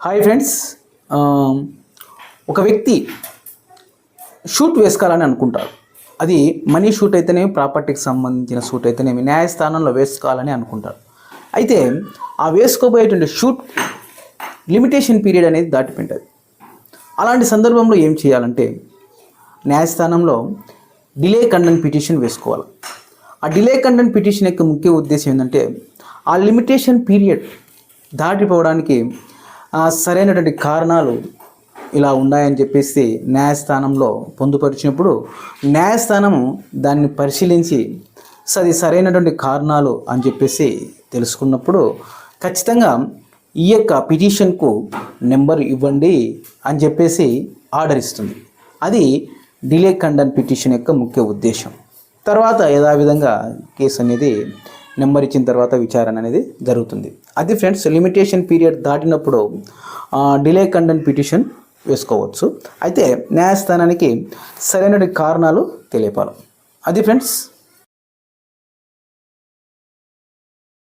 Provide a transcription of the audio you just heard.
Hi friends. ఒక వ్యక్తి shoot వేసుకోవాలని అనుకుంటారు. అది మనీ షూట్ అయితేనేమి, ప్రాపర్టీకి సంబంధించిన షూట్ అయితేనేమి న్యాయస్థానంలో వేసుకోవాలని అనుకుంటారు. అయితే ఆ వేసుకోబోయేటువంటి షూట్ లిమిటేషన్ పీరియడ్ అనేది దాటిపోయింటుంది. అలాంటి సందర్భంలో ఏం చేయాలంటే న్యాయస్థానంలో డిలే కండెంట్ పిటిషన్ వేసుకోవాలి. ఆ డిలే కండెంట్ పిటిషన్ యొక్క ముఖ్య ఉద్దేశం ఏంటంటే ఆ లిమిటేషన్ పీరియడ్ దాటిపోవడానికి సరైనటువంటి కారణాలు ఇలా ఉన్నాయని చెప్పేసి న్యాయస్థానంలో పొందుపరిచినప్పుడు న్యాయస్థానము దాన్ని పరిశీలించి అది సరైనటువంటి కారణాలు అని చెప్పేసి తెలుసుకున్నప్పుడు ఖచ్చితంగా ఈ యొక్క పిటిషన్కు నెంబర్ ఇవ్వండి అని చెప్పేసి ఆర్డర్ ఇస్తుంది. అది డిలే కండెంట్ పిటిషన్ యొక్క ముఖ్య ఉద్దేశం. తర్వాత యథావిధంగా కేసు అనేది నెంబర్ ఇచ్చిన తర్వాత విచారణ అనేది జరుగుతుంది. అది ఫ్రెండ్స్, లిమిటేషన్ పీరియడ్ దాటినప్పుడు డిలే కండెంట్ పిటిషన్ వేసుకోవచ్చు. అయితే న్యాయస్థానానికి సరైన కారణాలు తెలియపాలి. అది ఫ్రెండ్స్.